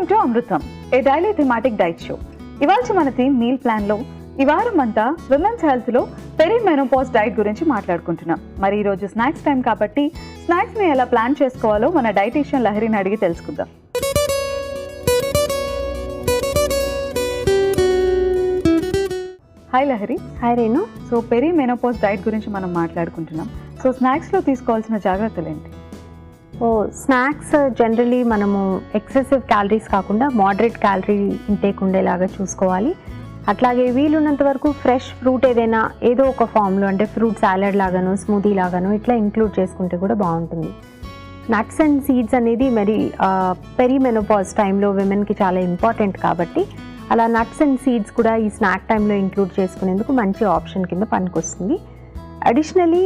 Welcome to Amrutham, A daily thematic diet show. ఇవాళ మన theme meal plan లో ఈ వారం అంతా విమెన్స్ హెల్త్ లో పెరి మెనోపాజ్ డైట్ గురించి మాట్లాడుకుంటున్నాం. మరి ఈ రోజు స్నాక్స్ టైం కాబట్టి స్నాక్స్ ని ఎలా ప్లాన్ చేసుకోవాలో మన డైటీషియన్ లహరిని అడిగి తెలుసుకుందాం. Hi Lahari. Hi Renu. So peri menopause diet గురించి మనం మాట్లాడుకుంటున్నాం. సో స్నాక్స్ లో తీసుకోవాల్సిన జాగ్రత్తలు ఏంటి? స్నాక్స్ జనరలీ మనము ఎక్సెసివ్ క్యాలరీస్ కాకుండా మోడరేట్ క్యాలరీ ఇంటేక్ ఉండేలాగా చూసుకోవాలి. అట్లాగే వీలున్నంత వరకు ఫ్రెష్ ఫ్రూట్ ఏదైనా ఏదో ఒక ఫామ్లో, అంటే ఫ్రూట్ సాలెడ్ లాగాను, స్మూదీ లాగాను ఇట్లా ఇంక్లూడ్ చేసుకుంటే కూడా బాగుంటుంది. నట్స్ అండ్ సీడ్స్ అనేది మరి పెరి మెనోపాజ్ టైంలో విమెన్కి చాలా ఇంపార్టెంట్ కాబట్టి అలా నట్స్ అండ్ సీడ్స్ కూడా ఈ స్నాక్ టైంలో ఇంక్లూడ్ చేసుకునేందుకు మంచి ఆప్షన్ కింద పనికొస్తుంది. అడిషనలీ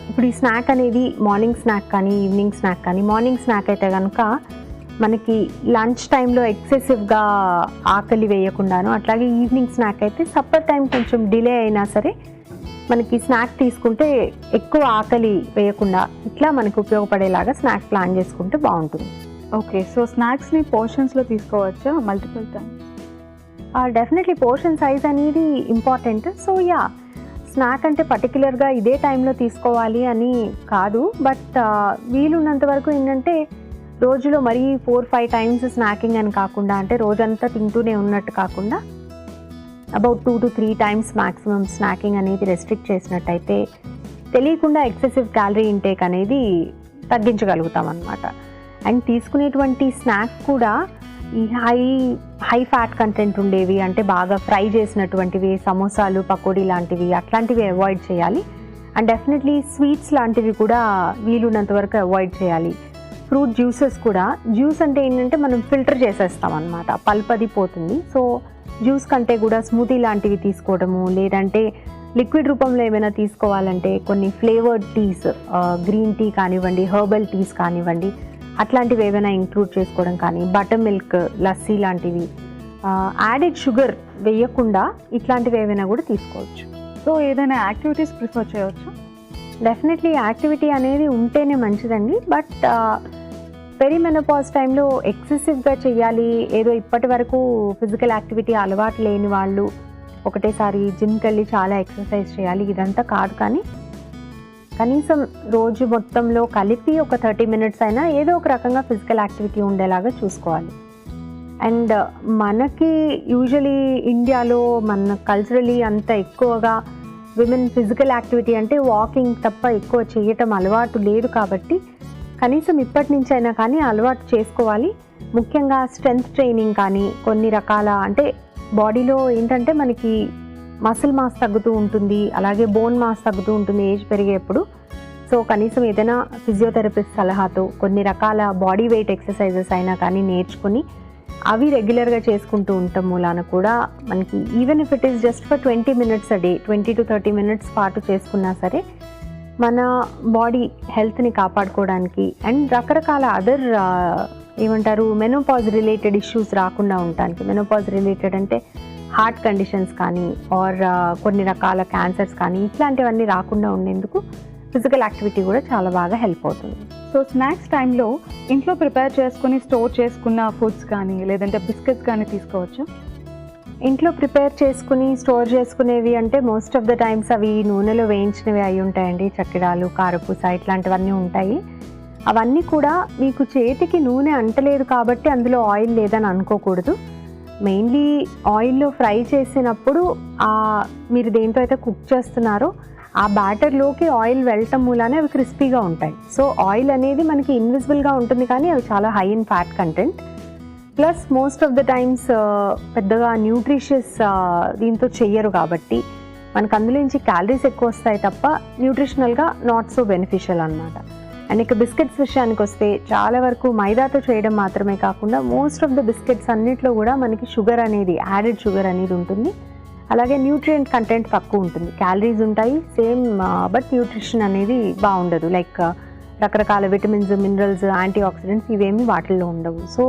ఇప్పుడు ఈ స్నాక్ అనేది మార్నింగ్ స్నాక్ కానీ ఈవినింగ్ స్నాక్ కానీ, మార్నింగ్ స్నాక్ అయితే కనుక మనకి లంచ్ టైంలో ఎక్సెసివ్గా ఆకలి వేయకుండాను, అట్లాగే ఈవినింగ్ స్నాక్ అయితే సప్పర్ టైం కొంచెం డిలే అయినా సరే మనకి స్నాక్ తీసుకుంటే ఎక్కువ ఆకలి వేయకుండా ఇట్లా మనకు ఉపయోగపడేలాగా స్నాక్ ప్లాన్ చేసుకుంటే బాగుంటుంది. ఓకే, సో స్నాక్స్ని పోర్షన్స్లో తీసుకోవచ్చా multiple time? Definitely portion size అనేది ఇంపార్టెంట్. సో స్నాక్ అంటే పర్టికులర్గా ఇదే టైంలో తీసుకోవాలి అని కాదు, బట్ వీలున్నంత వరకు ఏంటంటే రోజులో మరీ 4-5 టైమ్స్ స్నాకింగ్ అని కాకుండా, అంటే రోజంతా తింటూనే ఉన్నట్టు కాకుండా about 2 to 3 times maximum snacking అనేది రెస్ట్రిక్ట్ చేసినట్టయితే తెలియకుండా ఎక్సెసివ్ క్యాలరీ ఇంటేక్ అనేది తగ్గించగలుగుతాం అన్నమాట. అండ్ తీసుకునేటువంటి స్నాక్ కూడా ఈ హై ఫ్యాట్ కంటెంట్ ఉండేవి, అంటే బాగా ఫ్రై చేసినటువంటివి, సమోసాలు, పకోడీ లాంటివి అట్లాంటివి అవాయిడ్ చేయాలి. అండ్ డెఫినెట్లీ స్వీట్స్ లాంటివి కూడా వీలున్నంత వరకు అవాయిడ్ చేయాలి. ఫ్రూట్ జ్యూసెస్ కూడా, జ్యూస్ అంటే ఏంటంటే మనం ఫిల్టర్ చేసేస్తాం అన్నమాట, పల్ప్ అది పోతుంది. సో జ్యూస్ కంటే కూడా స్మూతీ లాంటివి తీసుకోవడము, లేదంటే లిక్విడ్ రూపంలో ఏమైనా తీసుకోవాలంటే కొన్ని ఫ్లేవర్డ్ టీస్, గ్రీన్ టీ కానివ్వండి, హెర్బల్ టీస్ కానివ్వండి, అట్లాంటివి ఏమైనా ఇంక్లూడ్ చేసుకోవడం కానీ, బటర్ మిల్క్, లస్సీ లాంటివి, యాడెడ్ షుగర్ వేయకుండా ఇట్లాంటివి ఏమైనా కూడా తీసుకోవచ్చు. సో ఏదైనా యాక్టివిటీస్ ప్రిఫర్ చేయవచ్చు? డెఫినెట్లీ యాక్టివిటీ అనేది ఉంటేనే మంచిదండి. బట్ పెరి మెనోపాజ్ టైంలో ఎక్సెసివ్గా చేయాలి, ఏదో ఇప్పటి వరకు ఫిజికల్ యాక్టివిటీ అలవాటు లేని వాళ్ళు ఒకటేసారి జిమ్కి వెళ్ళి చాలా ఎక్సర్సైజ్ చేయాలి ఇదంతా కాదు. కానీ కనీసం రోజు మొత్తంలో కలిపి ఒక 30 minutes అయినా ఏదో ఒక రకంగా ఫిజికల్ యాక్టివిటీ ఉండేలాగా చూసుకోవాలి. అండ్ మనకి యూజువలీ ఇండియాలో మన కల్చరలీ అంత ఎక్కువగా విమెన్ ఫిజికల్ యాక్టివిటీ అంటే వాకింగ్ తప్ప ఎక్కువ చేయటం అలవాటు లేదు కాబట్టి కనీసం ఇప్పటి నుంచి అయినా కానీ అలవాటు చేసుకోవాలి. ముఖ్యంగా స్ట్రెంగ్త్ ట్రైనింగ్ కానీ, కొన్ని రకాల, అంటే బాడీలో ఏంటంటే మనకి మసిల్ మాస్ తగ్గుతూ ఉంటుంది, అలాగే బోన్ మాస్ తగ్గుతూ ఉంటుంది ఏజ్ పెరిగేప్పుడు. సో కనీసం ఏదైనా ఫిజియోథెరపిస్ట్ సలహాతో కొన్ని రకాల బాడీ వెయిట్ ఎక్సర్సైజెస్ అయినా కానీ నేర్చుకుని అవి రెగ్యులర్గా చేసుకుంటూ ఉండటం మూలాన కూడా మనకి even if it is just for 20 minutes a day, 20 to 30 minutes పాటు చేసుకున్నా సరే మన బాడీ హెల్త్ని కాపాడుకోవడానికి అండ్ రకరకాల అదర్ ఏమంటారు మెనోపాజ్ రిలేటెడ్ ఇష్యూస్ రాకుండా ఉండటానికి. మెనోపాజ్ రిలేటెడ్ అంటే హార్ట్ కండిషన్స్ కానీ, ఆర్ కొన్ని రకాల క్యాన్సర్స్ కానీ ఇట్లాంటివన్నీ రాకుండా ఉండేందుకు ఫిజికల్ యాక్టివిటీ కూడా చాలా బాగా హెల్ప్ అవుతుంది. సో స్నాక్స్ టైంలో ఇంట్లో ప్రిపేర్ చేసుకుని స్టోర్ చేసుకున్న ఫుడ్స్ కానీ, లేదంటే బిస్కెట్స్ కానీ తీసుకోవచ్చా? ఇంట్లో ప్రిపేర్ చేసుకుని స్టోర్ చేసుకునేవి అంటే మోస్ట్ ఆఫ్ ద టైమ్స్ అవి నూనెలో వేయించినవి అయి ఉంటాయండి. చక్కెరాలు, కారపూస ఇట్లాంటివన్నీ ఉంటాయి. అవన్నీ కూడా మీకు చేతికి నూనె అంటలేదు కాబట్టి అందులో ఆయిల్ లేదని అనుకోకూడదు. మెయిన్లీ ఆయిల్లో ఫ్రై చేసినప్పుడు మీరు దేంతో అయితే కుక్ చేస్తున్నారో ఆ బ్యాటర్లోకి ఆయిల్ వెళ్ళటం మూలానే అవి క్రిస్పీగా ఉంటాయి. సో ఆయిల్ అనేది మనకి ఇన్విజిబుల్గా ఉంటుంది కానీ అవి చాలా high in fat content. Plus most of the times పెద్దగా న్యూట్రిషియస్ దీంతో చెయ్యరు కాబట్టి మనకు అందులో నుంచి క్యాలరీస్ ఎక్కువ వస్తాయి తప్ప న్యూట్రిషనల్గా నాట్ సో బెనిఫిషియల్ అనమాట. అండ్ ఇక బిస్కెట్స్ విషయానికి వస్తే చాలా వరకు మైదాతో చేయడం మాత్రమే కాకుండా మోస్ట్ ఆఫ్ ద బిస్కెట్స్ అన్నిట్లో కూడా మనకి షుగర్ అనేది, యాడెడ్ షుగర్ అనేది ఉంటుంది. అలాగే న్యూట్రియంట్ కంటెంట్ తక్కువ ఉంటుంది, క్యాలరీస్ ఉంటాయి సేమ్, బట్ న్యూట్రిషన్ అనేది బాగుండదు. లైక్ రకరకాల విటమిన్స్, మినరల్స్, యాంటీ ఆక్సిడెంట్స్ ఇవేమి వాటిల్లో ఉండవు. సో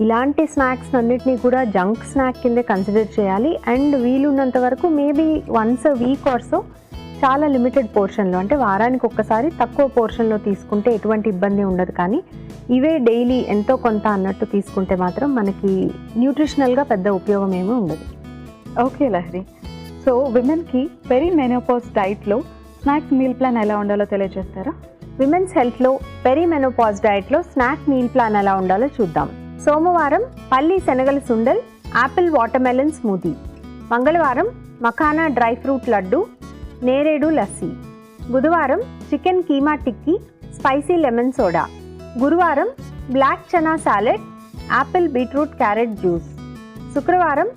ఇలాంటి స్నాక్స్ అన్నిటినీ కూడా జంక్ స్నాక్ కింద కన్సిడర్ చేయాలి. అండ్ వీలున్నంత వరకు maybe once a week or so చాలా లిమిటెడ్ పోర్షన్లో, అంటే వారానికి ఒక్కసారి తక్కువ పోర్షన్లో తీసుకుంటే ఎటువంటి ఇబ్బంది ఉండదు. కానీ ఇవే డైలీ ఎంతో కొంత అన్నట్టు తీసుకుంటే మాత్రం మనకి న్యూట్రిషనల్గా పెద్ద ఉపయోగం ఏమీ ఉండదు. ఓకే లహరి, సో విమెన్కి పెరి మెనోపాజ్ డైట్లో స్నాక్స్ మీల్ ప్లాన్ ఎలా ఉండాలో తెలియజేస్తారా? విమెన్స్ హెల్త్లో పెరి మెనోపాజ్ డైట్లో స్నాక్ మీల్ ప్లాన్ ఎలా ఉండాలో చూద్దాం. సోమవారం పల్లి శనగల సుండల్, యాపిల్ వాటర్మెలన్ స్మూతీ. మంగళవారం మఖానా డ్రై ఫ్రూట్ లడ్డు, నేరేడు లస్సీ. బుధవారం chicken keema tikki, spicy lemon soda. గురువారం black chana salad, apple beetroot carrot juice. శుక్రవారం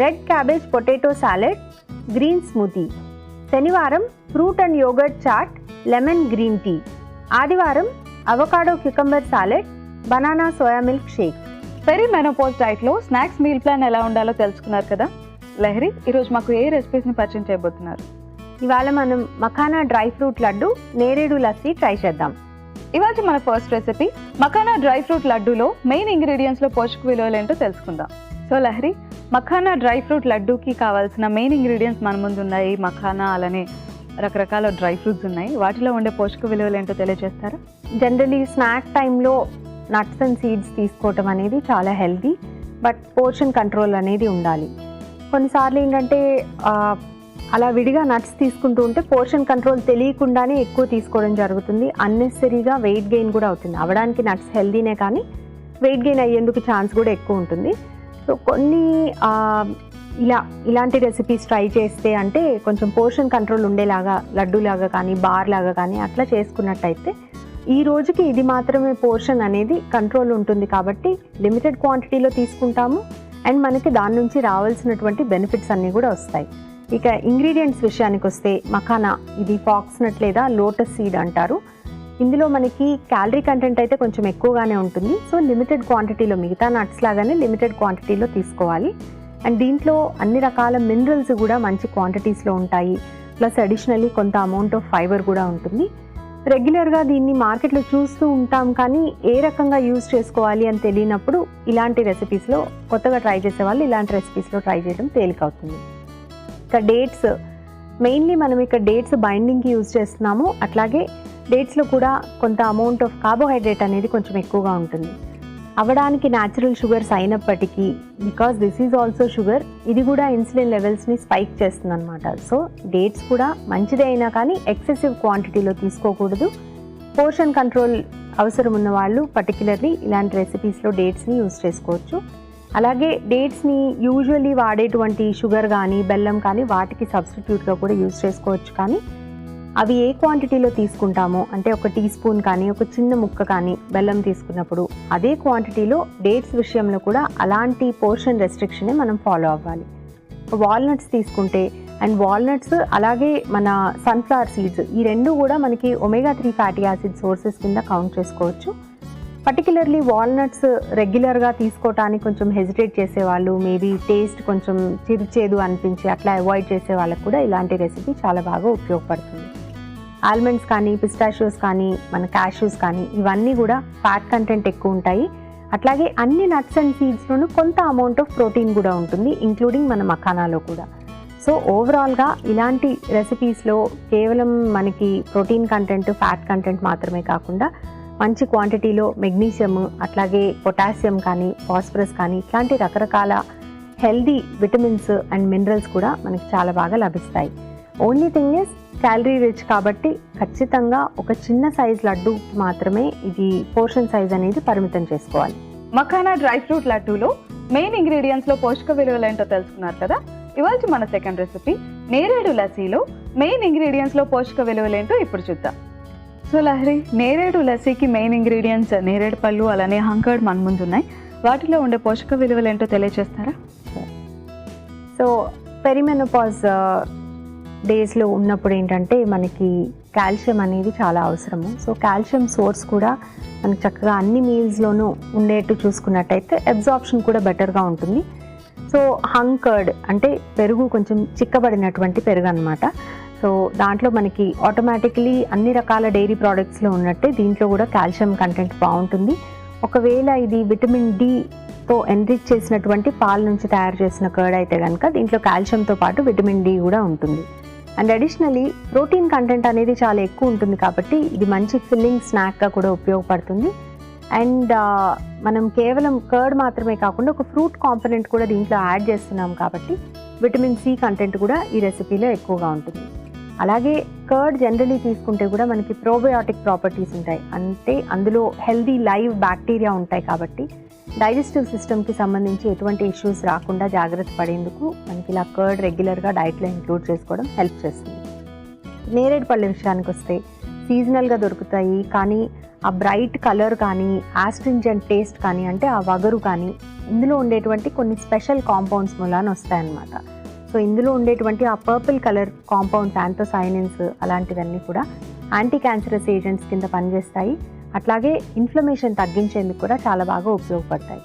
red cabbage potato salad, green smoothie. శనివారం fruit and yoghurt chaat, lemon green tea. ఆదివారం avocado cucumber salad, banana soya milk shake. Peri menopause డైట్లో snacks meal plan ఎలా ఉండాలో తెలుసుకున్నారు కదా. లహరి, ఈరోజు మాకు ఏ రెసిపీస్ని పరిచయం చేయబోతున్నారు? ఇవాళ మనం మఖానా డ్రై ఫ్రూట్ లడ్డు, నేరేడు లస్సీ ట్రై చేద్దాం. ఇవాళ మన first recipe makhana dry fruit లడ్డూలో మెయిన్ ఇంగ్రీడియంట్స్లో పోషక విలువలు ఏంటో తెలుసుకుందాం. So Lahari, makhana dry fruit లడ్డూకి కావాల్సిన మెయిన్ ఇంగ్రీడియంట్స్ మన ముందు ఉన్నాయి. మఖానా అలానే రకరకాల డ్రై ఫ్రూట్స్ ఉన్నాయి. వాటిలో ఉండే పోషక విలువలు ఏంటో తెలియజేస్తారా? జనరలీ స్నాక్ టైంలో నట్స్ అండ్ సీడ్స్ తీసుకోవటం అనేది చాలా హెల్తీ, బట్ పోర్షన్ కంట్రోల్ అనేది ఉండాలి. కొన్నిసార్లు ఏంటంటే అలా విడిగా నట్స్ తీసుకుంటూ ఉంటే పోర్షన్ కంట్రోల్ తెలియకుండానే ఎక్కువ తీసుకోవడం జరుగుతుంది. అన్నెసరీగా వెయిట్ గెయిన్ కూడా అవుతుంది. అవడానికి నట్స్ హెల్దీనే, కానీ వెయిట్ గెయిన్ అయ్యేందుకు ఛాన్స్ కూడా ఎక్కువ ఉంటుంది. సో కొన్ని ఇలాంటి రెసిపీస్ ట్రై చేస్తే అంటే కొంచెం పోర్షన్ కంట్రోల్ ఉండేలాగా, లడ్డూలాగా కానీ బార్ లాగా కానీ అట్లా చేసుకున్నట్టయితే ఈ రోజుకి ఇది మాత్రమే పోర్షన్ అనేది కంట్రోల్ ఉంటుంది. కాబట్టి లిమిటెడ్ క్వాంటిటీలో తీసుకుంటాము అండ్ మనకి దాని నుంచి రావాల్సినటువంటి బెనిఫిట్స్ అన్నీ కూడా వస్తాయి. ఇక ఇంగ్రీడియంట్స్ విషయానికి వస్తే మఖానా, ఇది ఫాక్స్ నట్ లేదా లోటస్ సీడ్ అంటారు. ఇందులో మనకి క్యాలరీ కంటెంట్ అయితే కొంచెం ఎక్కువగానే ఉంటుంది. సో లిమిటెడ్ క్వాంటిటీలో, మిగతా నట్స్ లాగానే లిమిటెడ్ క్వాంటిటీలో తీసుకోవాలి. అండ్ దీంట్లో అన్ని రకాల మినరల్స్ కూడా మంచి క్వాంటిటీస్లో ఉంటాయి. ప్లస్ అడిషనల్లీ కొంత అమౌంట్ ఆఫ్ ఫైబర్ కూడా ఉంటుంది. రెగ్యులర్గా దీన్ని మార్కెట్లో చూస్తూ ఉంటాం, కానీ ఏ రకంగా యూజ్ చేసుకోవాలి అని తెలియనప్పుడు ఇలాంటి రెసిపీస్లో, కొత్తగా ట్రై చేసే వాళ్ళు ఇలాంటి రెసిపీస్లో ట్రై చేయడం తేలికవుతుంది. ఇక డేట్స్, మెయిన్లీ మనం ఇక్కడ డేట్స్ బైండింగ్కి యూజ్ చేస్తున్నాము. అట్లాగే డేట్స్లో కూడా కొంత అమౌంట్ ఆఫ్ కార్బోహైడ్రేట్ అనేది కొంచెం ఎక్కువగా ఉంటుంది. అవడానికి న్యాచురల్ షుగర్స్ అయినప్పటికీ, because this is also sugar, ఇది కూడా ఇన్సులిన్ లెవెల్స్ని స్పైక్ చేస్తుంది అనమాట. సో డేట్స్ కూడా మంచిదే అయినా కానీ ఎక్సెసివ్ క్వాంటిటీలో తీసుకోకూడదు. పోర్షన్ కంట్రోల్ అవసరం ఉన్న వాళ్ళు పర్టికులర్లీ ఇలాంటి రెసిపీస్లో డేట్స్ని యూజ్ చేసుకోవచ్చు. అలాగే డేట్స్ని యూజువల్లీ వాడేటువంటి షుగర్ కానీ బెల్లం కానీ వాటికి సబ్స్టిట్యూట్గా కూడా యూజ్ చేసుకోవచ్చు. కానీ అవి ఏ క్వాంటిటీలో తీసుకుంటామో, అంటే ఒక టీ స్పూన్ కానీ ఒక చిన్న ముక్క కానీ బెల్లం తీసుకున్నప్పుడు అదే క్వాంటిటీలో డేట్స్ విషయంలో కూడా అలాంటి పోర్షన్ రెస్ట్రిక్షనే మనం ఫాలో అవ్వాలి. వాల్నట్స్ తీసుకుంటే, అండ్ వాల్నట్స్ అలాగే మన సన్ఫ్లవర్ సీడ్స్, ఈ రెండు కూడా మనకి ఒమేగా-3 ఫ్యాటీ యాసిడ్ సోర్సెస్ కింద కౌంట్ చేసుకోవచ్చు. పర్టికులర్లీ వాల్నట్స్ రెగ్యులర్గా తీసుకోవటానికి కొంచెం హెజిటేట్ చేసేవాళ్ళు, మేబీ టేస్ట్ కొంచెం చిరుచేదు అనిపించి అట్లా అవాయిడ్ చేసే వాళ్ళకు కూడా ఇలాంటి రెసిపీ చాలా బాగా ఉపయోగపడుతుంది. ఆల్మండ్స్ కానీ, పిస్టాషియోస్ కానీ, మన క్యాష్యూస్ కానీ, ఇవన్నీ కూడా ఫ్యాట్ కంటెంట్ ఎక్కువ ఉంటాయి. అట్లాగే అన్ని నట్స్ అండ్ సీడ్స్లోనూ కొంత అమౌంట్ ఆఫ్ ప్రోటీన్ కూడా ఉంటుంది, ఇంక్లూడింగ్ మన మఖానాలో కూడా. సో ఓవరాల్గా ఇలాంటి రెసిపీస్లో కేవలం మనకి ప్రోటీన్ కంటెంట్, ఫ్యాట్ కంటెంట్ మాత్రమే కాకుండా మంచి క్వాంటిటీలో మెగ్నీషియం, అట్లాగే పొటాషియం కానీ, ఫాస్ఫరస్ కానీ, ఇట్లాంటి రకరకాల హెల్దీ విటమిన్స్ అండ్ మినరల్స్ కూడా మనకి చాలా బాగా లభిస్తాయి. Only thing is calorie rich కాబట్టి ఖచ్చితంగా ఒక చిన్న సైజ్ లడ్డు మాత్రమే ఇది పోర్షన్ సైజ్ అనేది పరిమితం చేసుకోవాలి. మఖానా డ్రై ఫ్రూట్ లడ్డూలో మెయిన్ ఇంగ్రీడియంట్స్లో పోషక విలువలు ఏంటో తెలుసుకున్నారు కదా. ఇవాళ మన సెకండ్ రెసిపీ నేరేడు లస్సీలో మెయిన్ ఇంగ్రీడియంట్స్లో పోషక విలువలు ఏంటో ఇప్పుడు చూద్దాం. సో లహరి, నేరేడు లస్సీకి మెయిన్ ఇంగ్రీడియంట్స్ నేరేడు పళ్ళు అలానే హంకర్డ్ మన ముందు ఉన్నాయి. వాటిలో ఉండే పోషక విలువలు ఏంటో తెలియజేస్తారా? సో పెరిమెనోపాజ్ డేస్లో ఉన్నప్పుడు ఏంటంటే మనకి కాల్షియం అనేది చాలా అవసరము. సో కాల్షియం సోర్స్ కూడా మనకి చక్కగా అన్ని మీల్స్లోనూ ఉండేట్టు చూసుకున్నట్టయితే అబ్జార్ప్షన్ కూడా బెటర్గా ఉంటుంది. సో హంకర్డ్ అంటే పెరుగు, కొంచెం చిక్కబడినటువంటి పెరుగు అనమాట. సో దాంట్లో మనకి ఆటోమేటికలీ అన్ని రకాల డైరీ ప్రోడక్ట్స్లో ఉన్నట్టే దీంట్లో కూడా కాల్షియం కంటెంట్ బాగుంటుంది. ఒకవేళ ఇది విటమిన్ డితో ఎన్రిచ్ చేసినటువంటి పాల నుంచి తయారు చేసిన కర్డ్ అయితే కనుక దీంట్లో కాల్షియంతో పాటు విటమిన్ డి కూడా ఉంటుంది. అండ్ అడిషనలీ ప్రోటీన్ కంటెంట్ అనేది చాలా ఎక్కువ ఉంటుంది కాబట్టి ఇది మంచి ఫిల్లింగ్ స్నాక్గా కూడా ఉపయోగపడుతుంది. అండ్ మనం కేవలం కర్డ్ మాత్రమే కాకుండా ఒక ఫ్రూట్ కాంపోనెంట్ కూడా దీంట్లో యాడ్ చేస్తున్నాం కాబట్టి విటమిన్ సి కంటెంట్ కూడా ఈ రెసిపీలో ఎక్కువగా ఉంటుంది. అలాగే కర్డ్ జనరలీ తీసుకుంటే కూడా మనకి ప్రోబయోటిక్ ప్రాపర్టీస్ ఉంటాయి, అంటే అందులో హెల్దీ లైవ్ బ్యాక్టీరియా ఉంటాయి కాబట్టి డైజెస్టివ్ సిస్టమ్కి సంబంధించి ఎటువంటి ఇష్యూస్ రాకుండా జాగ్రత్త పడేందుకు మనకి ఇలా కర్డ్ రెగ్యులర్గా డైట్లో ఇంక్లూడ్ చేసుకోవడం హెల్ప్ చేస్తుంది. నేరేడు పళ్ళ విషయానికి వస్తే సీజనల్గా దొరుకుతాయి, కానీ ఆ బ్రైట్ కలర్ కానీ ఆస్ట్రింజెంట్ టేస్ట్ కానీ అంటే ఆ వగరు కానీ ఇందులో ఉండేటువంటి కొన్ని స్పెషల్ కాంపౌండ్స్ మూలాన వస్తాయన్నమాట. సో ఇందులో ఉండేటువంటి ఆ పర్పుల్ కలర్ కాంపౌండ్స్ యాంథోసైనిన్స్ అలాంటివన్నీ కూడా యాంటీ క్యాన్సరస్ ఏజెంట్స్ కింద పనిచేస్తాయి. అట్లాగే ఇన్ఫ్లమేషన్ తగ్గించేందుకు కూడా చాలా బాగా ఉపయోగపడతాయి.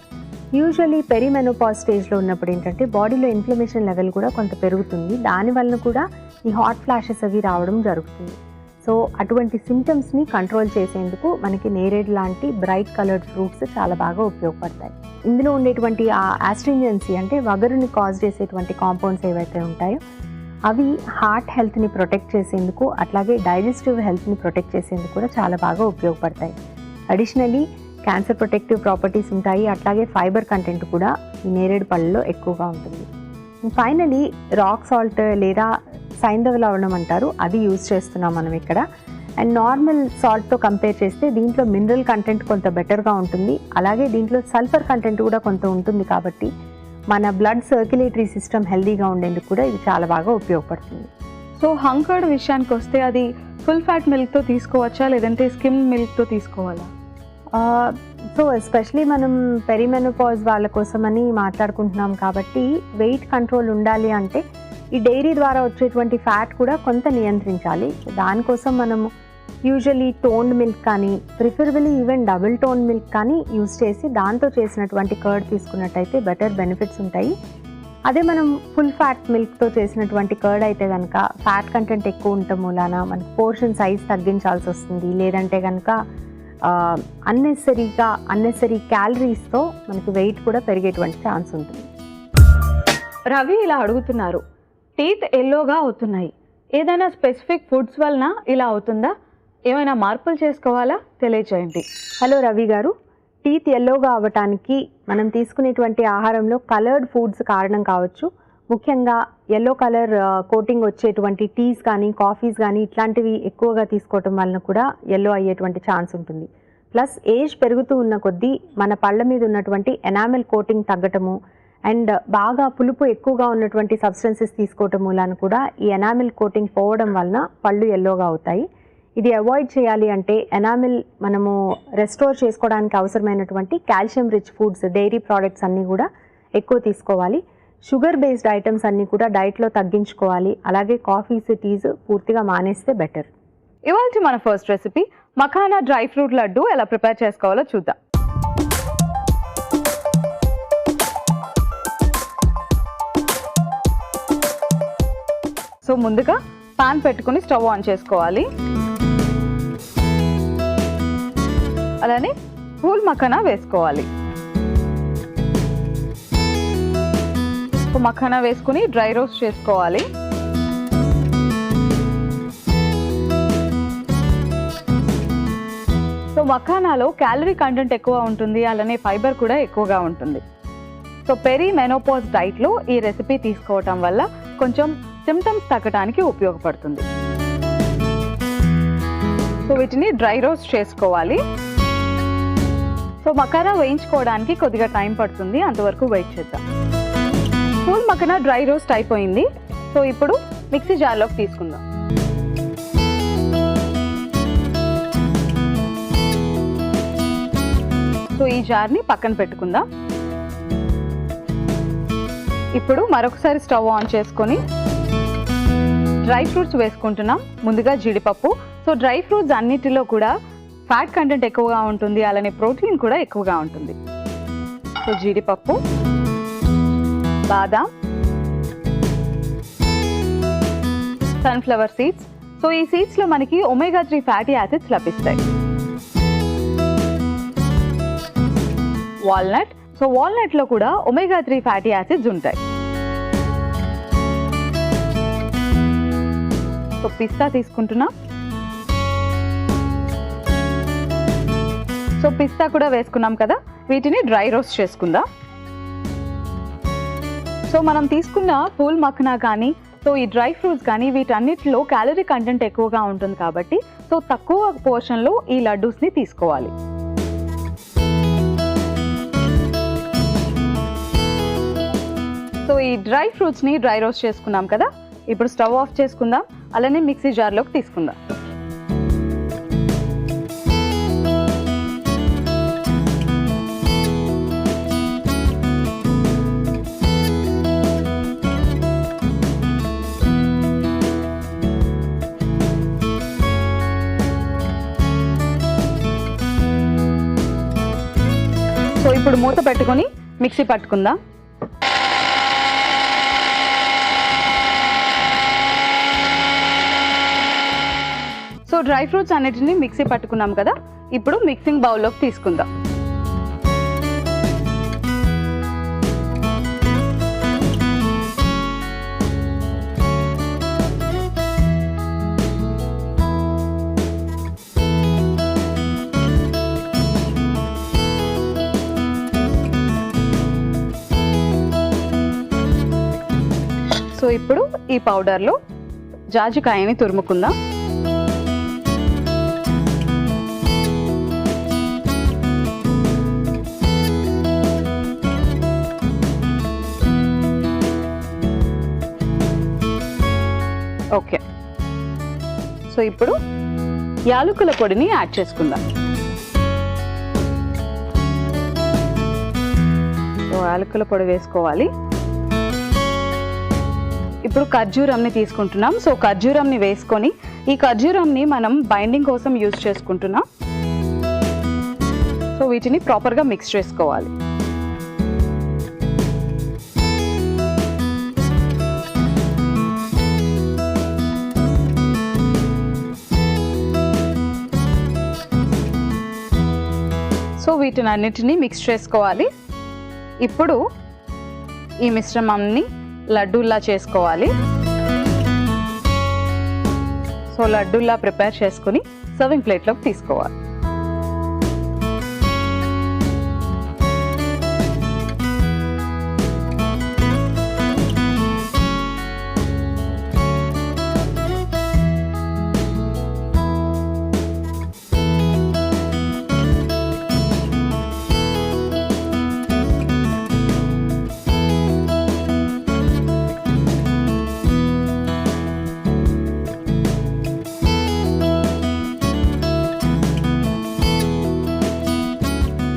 యూజువల్లీ పెరిమెనోపాజ్ స్టేజ్లో ఉన్నప్పుడు ఏంటంటే బాడీలో ఇన్ఫ్లమేషన్ లెవెల్ కూడా కొంత పెరుగుతుంది, దానివల్ల కూడా ఈ హాట్ ఫ్లాషెస్ అవి రావడం జరుగుతుంది. సో అటువంటి సిమ్టమ్స్ని కంట్రోల్ చేసేందుకు మనకి నేరేడు లాంటి బ్రైట్ కలర్డ్ ఫ్రూట్స్ చాలా బాగా ఉపయోగపడతాయి. ఇందులో ఉండేటువంటి ఆ ఆస్ట్రింజెన్సీ అంటే వగరుని కాజ్ చేసేటువంటి కాంపౌండ్స్ ఏవైతే ఉంటాయో అవి హార్ట్ హెల్త్ని ప్రొటెక్ట్ చేసేందుకు అట్లాగే డైజెస్టివ్ హెల్త్ని ప్రొటెక్ట్ చేసేందుకు కూడా చాలా బాగా ఉపయోగపడతాయి. అడిషనలీ క్యాన్సర్ ప్రొటెక్టివ్ ప్రాపర్టీస్ ఉంటాయి, అట్లాగే ఫైబర్ కంటెంట్ కూడా ఈ నేరేడు పళ్ళలో ఎక్కువగా ఉంటుంది. ఫైనలీ రాక్ సాల్ట్ లేదా సైంధవ లవణం అంటారు, అది యూజ్ చేస్తున్నాం మనం ఇక్కడ. అండ్ నార్మల్ సాల్ట్తో కంపేర్ చేస్తే దీంట్లో మినరల్ కంటెంట్ కొంత బెటర్గా ఉంటుంది, అలాగే దీంట్లో సల్ఫర్ కంటెంట్ కూడా కొంత ఉంటుంది కాబట్టి మన బ్లడ్ సర్క్యులేటరీ సిస్టమ్ హెల్దీగా ఉండేందుకు కూడా ఇది చాలా బాగా ఉపయోగపడుతుంది. సో హంకర్డ్ విషయానికి వస్తే అది ఫుల్ ఫ్యాట్ మిల్క్తో తీసుకోవచ్చా లేదంటే స్కిమ్ మిల్క్తో తీసుకోవాలా? సో ఎస్పెషలీ మనం పెరిమెనోపాజ్ వాళ్ళ కోసమని మాట్లాడుకుంటున్నాం కాబట్టి వెయిట్ కంట్రోల్ ఉండాలి అంటే ఈ డైరీ ద్వారా వచ్చేటువంటి ఫ్యాట్ కూడా కొంత నియంత్రించాలి. దానికోసం మనము యూజువలీ టోన్డ్ మిల్క్ కానీ preferably even double tone milk కానీ యూజ్ చేసి దాంతో చేసినటువంటి కర్డ్ తీసుకున్నట్టయితే బెటర్ బెనిఫిట్స్ ఉంటాయి. అదే మనం ఫుల్ ఫ్యాట్ మిల్క్తో చేసినటువంటి కర్డ్ అయితే కనుక ఫ్యాట్ కంటెంట్ ఎక్కువ ఉండటం మూలాన మనకి పోర్షన్ సైజ్ తగ్గించాల్సి వస్తుంది, లేదంటే కనుక అన్నెసరీ క్యాలరీస్తో మనకి వెయిట్ కూడా పెరిగేటువంటి ఛాన్స్ ఉంటుంది. రవి ఇలా అడుగుతున్నారు, టీత్ ఎల్లోగా అవుతున్నాయి, ఏదైనా స్పెసిఫిక్ ఫుడ్స్ వలన ఇలా అవుతుందా, ఏమైనా మార్పులు చేసుకోవాలా, తెలియజేయండి. హలో రవి గారు, టీత్ ఎల్లోగా అవ్వటానికి మనం తీసుకునేటువంటి ఆహారంలో కలర్డ్ ఫుడ్స్ కారణం కావచ్చు. ముఖ్యంగా ఎల్లో కలర్ కోటింగ్ వచ్చేటువంటి టీస్ కానీ కాఫీస్ కానీ ఇట్లాంటివి ఎక్కువగా తీసుకోవటం వలన కూడా ఎల్లో అయ్యేటువంటి ఛాన్స్ ఉంటుంది. ప్లస్ ఏజ్ పెరుగుతూ ఉన్న కొద్దీ మన పళ్ళ మీద ఉన్నటువంటి ఎనామెల్ కోటింగ్ తగ్గటము అండ్ బాగా పులుపు ఎక్కువగా ఉన్నటువంటి సబ్స్టెన్సెస్ తీసుకోవటం మూలాన కూడా ఈ ఎనామిల్ కోటింగ్ పోవడం వలన పళ్ళు ఎల్లోగా అవుతాయి. ఇది అవాయిడ్ చేయాలి అంటే ఎనామిల్ మనము రెస్టోర్ చేసుకోవడానికి అవసరమైనటువంటి calcium rich foods dairy products అన్నీ కూడా ఎక్కువ తీసుకోవాలి. షుగర్ బేస్డ్ ఐటమ్స్ అన్నీ కూడా డైట్లో తగ్గించుకోవాలి. అలాగే కాఫీస్ టీస్ పూర్తిగా మానేస్తే బెటర్. ఇవాళ మన first recipe makhana dry fruit laddu ఎలా ప్రిపేర్ చేసుకోవాలో చూద్దాం. సో ముందుగా పాన్ పెట్టుకుని స్టవ్ ఆన్ చేసుకోవాలి. అలానే ఫూల్ మఖానా వేసుకోవాలి. మఖానా వేసుకుని డ్రై రోస్ట్ చేసుకోవాలి. సో మఖానాలో క్యాలరీ కంటెంట్ ఎక్కువ ఉంటుంది, అలానే ఫైబర్ కూడా ఎక్కువగా ఉంటుంది. సో పెరి మెనోపాజ్ డైట్లో ఈ రెసిపీ తీసుకోవటం వల్ల కొంచెం సిమ్టమ్స్ తగ్గడానికి ఉపయోగపడుతుంది. సో వీటిని డ్రై రోస్ట్ చేసుకోవాలి. సో మఖానా వేయించుకోవడానికి కొద్దిగా టైం పడుతుంది, అంతవరకు వెయిట్ చేద్దాం. ఫుల్ మఖానా డ్రై రోస్ట్ అయిపోయింది. సో ఇప్పుడు మిక్సీ జార్లోకి తీసుకుందాం. సో ఈ జార్ని పక్కన పెట్టుకుందాం. ఇప్పుడు మరొకసారి స్టవ్ ఆన్ చేసుకొని డ్రై ఫ్రూట్స్ వేసుకుంటున్నాం. ముందుగా జీడిపప్పు. సో డ్రై ఫ్రూట్స్ అన్నిటిలో కూడా ఫ్యాట్ కంటెంట్ ఎక్కువగా ఉంటుంది, అలానే ప్రోటీన్ కూడా ఎక్కువగా ఉంటుంది. సో జీడిపప్పు, బాదాం, సన్ఫ్లవర్ సీడ్స్. సో ఈ సీడ్స్లో మనకి ఒమేగా 3 ఫ్యాటీ యాసిడ్స్ లభిస్తాయి. వాల్నట్. సో వాల్నట్లో కూడా ఒమేగా 3 ఫ్యాటీ యాసిడ్స్ ఉంటాయి. పిస్తా తీసుకుంటున్నా. సో పిస్తా కూడా వేసుకున్నాం కదా, వీటిని డ్రై రోస్ట్ చేసుకుందాం. సో మనం తీసుకున్న ఫూల్ మఖనా కానీ, సో ఈ డ్రై ఫ్రూట్స్ కానీ వీటన్నిటిలో క్యాలరీ కంటెంట్ ఎక్కువగా ఉంటుంది కాబట్టి సో తక్కువ పోర్షన్లో ఈ లడ్డూస్ని తీసుకోవాలి. సో ఈ డ్రై ఫ్రూట్స్ని డ్రై రోస్ట్ చేసుకున్నాం కదా, ఇప్పుడు స్టవ్ ఆఫ్ చేసుకుందాం. అలానే మిక్సీ జార్లోకి తీసుకుందాం. సో ఇప్పుడు మూత పెట్టుకొని మిక్సీ పట్టుకుందాం. సో డ్రై ఫ్రూట్స్ అన్నిటిని మిక్సీ పట్టుకున్నాం కదా, ఇప్పుడు మిక్సింగ్ బౌల్లోకి తీసుకుందాం. సో ఇప్పుడు ఈ పౌడర్లో జాజికాయని తురుముకుందాం. ఓకే, సో ఇప్పుడు యాలకుల పొడిని యాడ్ చేసుకుందాం. సో యాలకుల పొడి వేసుకోవాలి. ఇప్పుడు ఖర్జూరంని తీసుకుంటున్నాం. సో ఖర్జూరంని వేసుకొని ఈ ఖర్జూరంని మనం బైండింగ్ కోసం యూజ్ చేసుకుంటున్నాం. సో వీటిని ప్రాపర్గా మిక్స్ చేసుకోవాలి. సో వీటిని అన్నిటినీ మిక్స్ చేసుకోవాలి. ఇప్పుడు ఈ మిశ్రమాన్ని లడ్డూల్లా చేసుకోవాలి. సో లడ్డూల్లా ప్రిపేర్ చేసుకుని సర్వింగ్ ప్లేట్లోకి తీసుకోవాలి.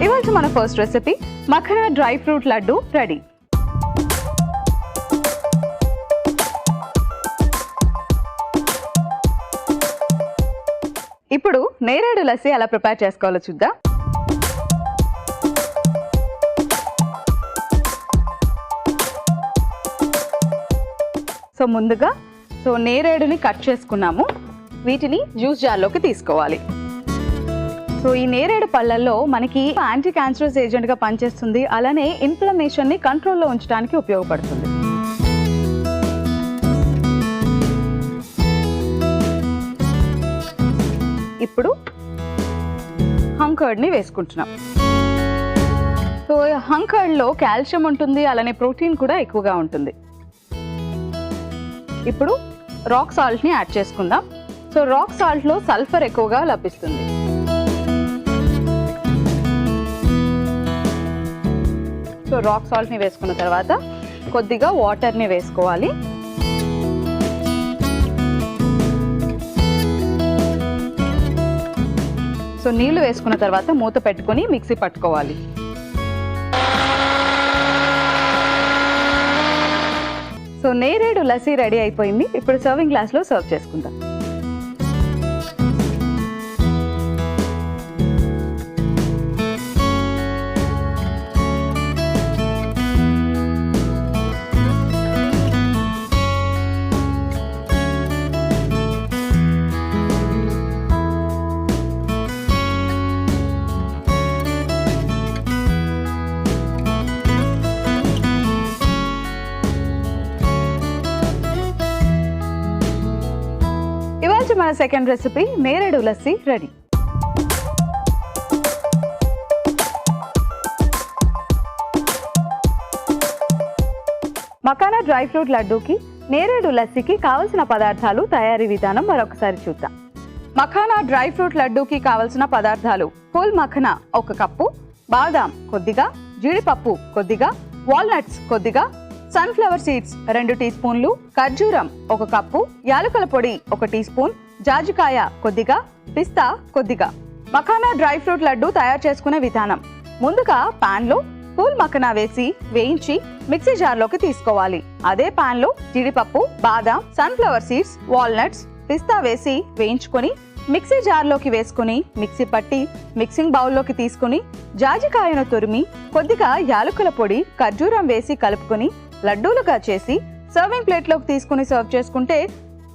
ఇవాళ మన first recipe makhana dry fruit laddu ready. ఇప్పుడు నేరేడు లస్సీ ఎలా ప్రిపేర్ చేసుకోవాలో చూద్దాం. సో ముందుగా నేరేడుని కట్ చేసుకున్నాము. వీటిని జ్యూస్ జార్లోకి తీసుకోవాలి. సో ఈ నేరేడు పళ్ళల్లో మనకి యాంటీ క్యాన్సరస్ ఏజెంట్గా పనిచేస్తుంది, అలానే ఇన్ఫ్లమేషన్ని కంట్రోల్లో ఉంచడానికి ఉపయోగపడుతుంది. ఇప్పుడు హంకర్డ్ని వేసుకుంటున్నాం. సో హంకర్డ్లో కాల్షియం ఉంటుంది, అలానే ప్రోటీన్ కూడా ఎక్కువగా ఉంటుంది. ఇప్పుడు రాక్ సాల్ట్ని యాడ్ చేసుకుందాం. సో రాక్ సాల్ట్లో సల్ఫర్ ఎక్కువగా లభిస్తుంది. సో రాక్ సాల్ట్ని వేసుకున్న తర్వాత కొద్దిగా వాటర్ని వేసుకోవాలి. సో నీళ్లు వేసుకున్న తర్వాత మూత పెట్టుకొని మిక్సీ పట్టుకోవాలి. సో నేరేడు లస్సీ రెడీ అయిపోయింది. ఇప్పుడు సర్వింగ్ గ్లాస్లో సర్వ్ చేసుకుందాం. మన సెకండ్ రెసిపీ నేరేడు lassi ready. Makhana dry fruit లడ్డూకి నేరేడు లస్సీకి కావలసిన పదార్థాలు, తయారీ విధానం మరొకసారి చూద్దాం. మఖానా డ్రై ఫ్రూట్ లడ్డూకి కావలసిన పదార్థాలు: ఫుల్ మఖనా 1 కప్పు, బాదాం కొద్దిగా, జీడిపప్పు కొద్దిగా, వాల్నట్స్ కొద్దిగా, సన్ఫ్లవర్ సీడ్స్ 2 టీ స్పూన్లు, ఖర్జూరం 1 కప్పు, యాలకుల పొడి 1 టీ స్పూన్, జాజికాయ కొద్దిగా, పిస్తా కొద్దిగా. మఖానా డ్రై ఫ్రూట్ లడ్డు తయారు చేసుకునే విధానం: ముందుగా పాన్ లో ఫుల్ మఖనా వేసి వేయించి మిక్సీ జార్లోకి తీసుకోవాలి. అదే పాన్ లో జీడిపప్పు, బాదాం, సన్ఫ్లవర్ సీడ్స్, వాల్నట్స్, పిస్తా వేసి వేయించుకొని మిక్సీ జార్లోకి వేసుకుని మిక్సీ పట్టి మిక్సింగ్ బౌల్లోకి తీసుకుని జాజికాయను తురిమి కొద్దిగా యాలకుల పొడి, ఖర్జూరం వేసి కలుపుకొని లడ్డూలుగా చేసి సర్వింగ్ ప్లేట్లోకి తీసుకుని సర్వ్ చేసుకుంటే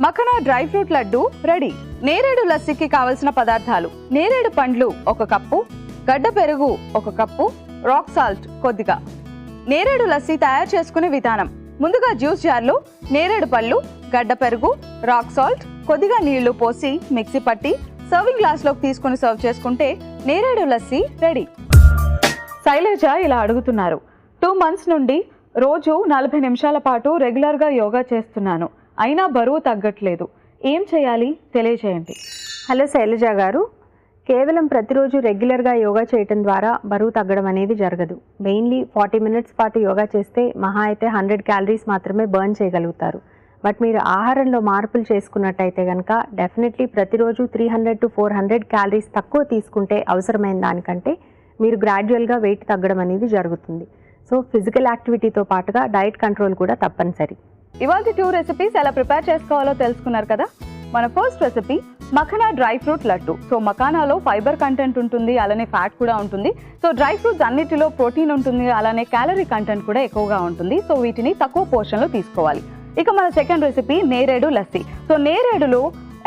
makhana dry fruit laddu ready. నేరేడు లస్సీకి కావలసిన పదార్థాలు: నేరేడు పండ్లు 1 కప్పు, గడ్డ పెరుగు 1 కప్పు, రాక్ సాల్ట్ కొద్దిగా. నేరేడు లస్సీ తయారు చేసుకునే విధానం: ముందుగా జ్యూస్ జార్లో నేరేడు పళ్ళు, గడ్డ పెరుగు, రాక్ సాల్ట్, కొద్దిగా నీళ్లు పోసి మిక్సీ పట్టి సర్వింగ్ గ్లాస్లోకి తీసుకుని సర్వ్ చేసుకుంటే నేరేడు లస్సీ రెడీ. శైలజ ఇలా అడుగుతున్నారు: 2 months నుండి రోజు 40 నిమిషాల పాటు రెగ్యులర్గా యోగా చేస్తున్నాను, అయినా బరువు తగ్గట్లేదు, ఏం చేయాలి తెలియజేయండి. హలో శైలజ గారు, కేవలం ప్రతిరోజు రెగ్యులర్గా యోగా చేయటం ద్వారా బరువు తగ్గడం అనేది జరగదు. మెయిన్లీ 40 minutes పాటు యోగా చేస్తే మహా అయితే 100 calories మాత్రమే బర్న్ చేయగలుగుతారు. బట్ మీరు ఆహారంలో మార్పులు చేసుకున్నట్టయితే కనుక డెఫినెట్లీ ప్రతిరోజు 300 to 400 calories తక్కువ తీసుకుంటే అవసరమైన దానికంటే మీరు గ్రాడ్యువల్గా వెయిట్ తగ్గడం అనేది జరుగుతుంది. సో ఫిజికల్ యాక్టివిటీతో పాటుగా డైట్ కంట్రోల్ కూడా తప్పనిసరి. ఇవాళ 2 రెసిపీస్ ఎలా ప్రిపేర్ చేసుకోవాలో తెలుసుకున్నారు కదా. మన first recipe makhana dry fruit laddu. So మఖానాలో ఫైబర్ కంటెంట్ ఉంటుంది, అలానే ఫ్యాట్ కూడా ఉంటుంది. సో డ్రై ఫ్రూట్స్ అన్నిటిలో ప్రోటీన్ ఉంటుంది, అలానే క్యాలరీ కంటెంట్ కూడా ఎక్కువగా ఉంటుంది. సో వీటిని తక్కువ పోర్షన్లో తీసుకోవాలి. ఇక మన సెకండ్ రెసిపీ నేరేడు లస్సీ. సో నేరేడులో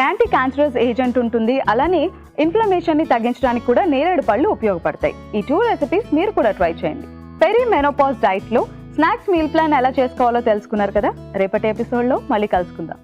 యాంటీ క్యాన్సరస్ ఏజెంట్ ఉంటుంది, అలానే ఇన్ఫ్లమేషన్ని తగ్గించడానికి కూడా నేరేడు పళ్ళు ఉపయోగపడతాయి. ఈ 2 రెసిపీస్ మీరు కూడా ట్రై చేయండి. పెరి మెనోపాజ్ డైట్లో స్నాక్స్ మీల్ ప్లాన్ ఎలా చేసుకోవాలో తెలుసుకున్నారు కదా. రేపటి ఎపిసోడ్లో మళ్ళీ కలుసుకుందాం.